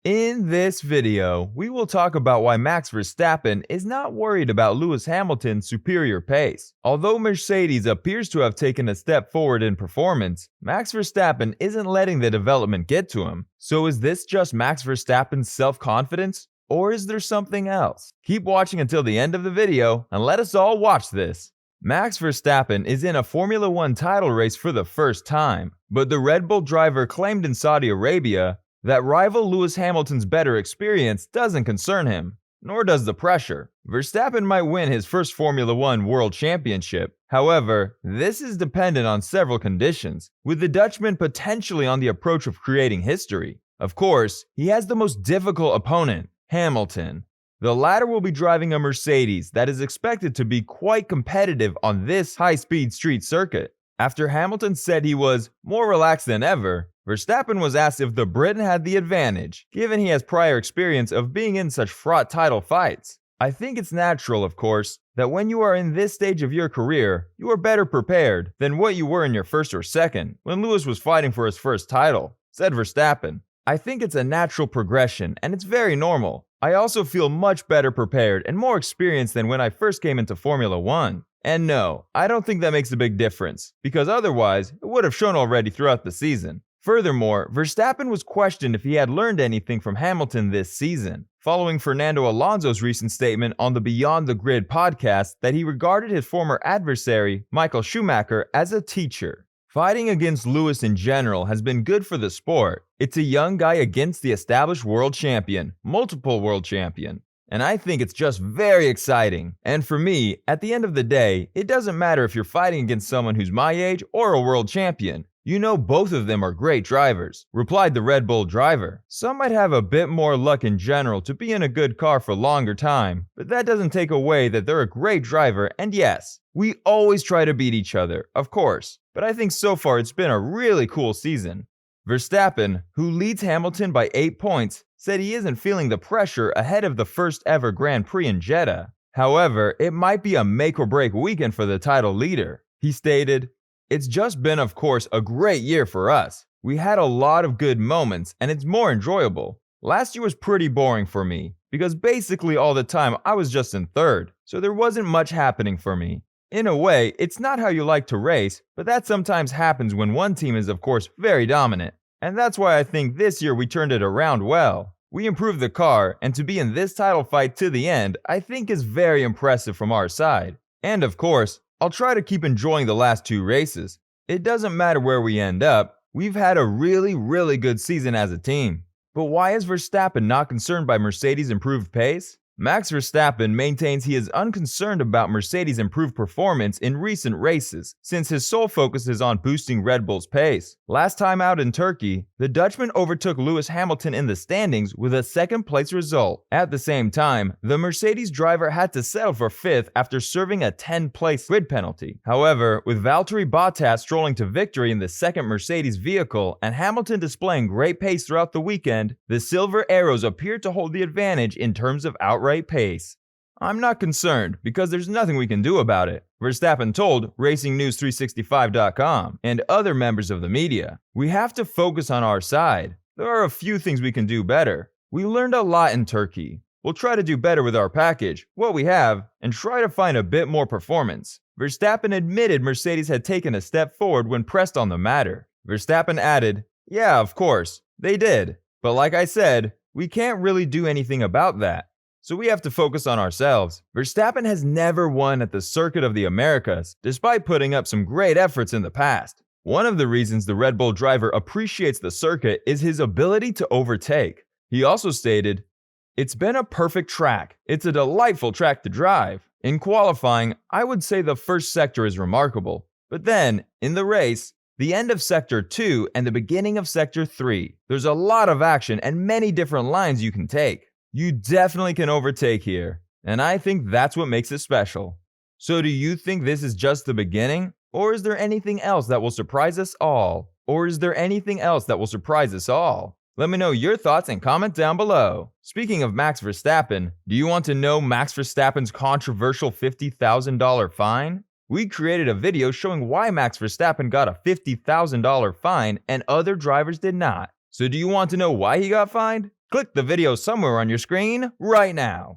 In this video, we will talk about why Max Verstappen is not worried about Lewis Hamilton's superior pace. Although Mercedes appears to have taken a step forward in performance, Max Verstappen isn't letting the development get to him. So is this just Max Verstappen's self-confidence? Or is there something else? Keep watching until the end of the video and let us all watch this. Max Verstappen is in a Formula 1 title race for the first time, but the Red Bull driver claimed in Saudi Arabia that rival Lewis Hamilton's better experience doesn't concern him, nor does the pressure. Verstappen might win his first Formula 1 World Championship. However, this is dependent on several conditions, with the Dutchman potentially on the approach of creating history. Of course, he has the most difficult opponent, Hamilton. The latter will be driving a Mercedes that is expected to be quite competitive on this high-speed street circuit. After Hamilton said he was more relaxed than ever, Verstappen was asked if the Briton had the advantage, given he has prior experience of being in such fraught title fights. I think it's natural, of course, that when you are in this stage of your career, you are better prepared than what you were in your first or second, when Lewis was fighting for his first title, said Verstappen. I think it's a natural progression, and it's very normal. I also feel much better prepared and more experienced than when I first came into Formula 1. And no, I don't think that makes a big difference, because otherwise, it would have shown already throughout the season. Furthermore, Verstappen was questioned if he had learned anything from Hamilton this season, following Fernando Alonso's recent statement on the Beyond the Grid podcast that he regarded his former adversary, Michael Schumacher, as a teacher. Fighting against Lewis in general has been good for the sport. It's a young guy against the established world champion, multiple world champion. And I think it's just very exciting. And for me, at the end of the day, it doesn't matter if you're fighting against someone who's my age or a world champion. You know both of them are great drivers, replied the Red Bull driver. Some might have a bit more luck in general to be in a good car for longer time, but that doesn't take away that they're a great driver, and yes, we always try to beat each other, of course, but I think so far it's been a really cool season. Verstappen, who leads Hamilton by 8 points, said he isn't feeling the pressure ahead of the first ever Grand Prix in Jeddah. However, it might be a make or break weekend for the title leader. He stated, "It's just been, of course, a great year for us. We had a lot of good moments, and it's more enjoyable. Last year was pretty boring for me, because basically all the time I was just in third, so there wasn't much happening for me. In a way, it's not how you like to race, but that sometimes happens when one team is, of course, very dominant. And that's why I think this year we turned it around well. We improved the car, and to be in this title fight to the end, I think is very impressive from our side. And of course, I'll try to keep enjoying the last 2 races. It doesn't matter where we end up, we've had a really good season as a team." But why is Verstappen not concerned by Mercedes' improved pace? Max Verstappen maintains he is unconcerned about Mercedes' improved performance in recent races, since his sole focus is on boosting Red Bull's pace. Last time out in Turkey, the Dutchman overtook Lewis Hamilton in the standings with a second-place result. At the same time, the Mercedes driver had to settle for 5th after serving a 10-place grid penalty. However, with Valtteri Bottas strolling to victory in the second Mercedes vehicle and Hamilton displaying great pace throughout the weekend, the Silver Arrows appeared to hold the advantage in terms of outright pace. "I'm not concerned because there's nothing we can do about it," Verstappen told RacingNews365.com and other members of the media. "We have to focus on our side. There are a few things we can do better. We learned a lot in Turkey. We'll try to do better with our package, what we have, and try to find a bit more performance." Verstappen admitted Mercedes had taken a step forward when pressed on the matter. Verstappen added, "Yeah, of course, they did. But like I said, we can't really do anything about that. So we have to focus on ourselves." Verstappen has never won at the Circuit of the Americas, despite putting up some great efforts in the past. One of the reasons the Red Bull driver appreciates the circuit is his ability to overtake. He also stated, "It's been a perfect track. It's a delightful track to drive. In qualifying, I would say the first sector is remarkable. But then, in the race, the end of Sector 2 and the beginning of Sector 3, there's a lot of action and many different lines you can take. You definitely can overtake here, and I think that's what makes it special." So do you think this is just the beginning? Or is there anything else that will surprise us all? Let me know your thoughts and comment down below. Speaking of Max Verstappen, do you want to know Max Verstappen's controversial $50,000 fine? We created a video showing why Max Verstappen got a $50,000 fine and other drivers did not. So do you want to know why he got fined? Click the video somewhere on your screen right now.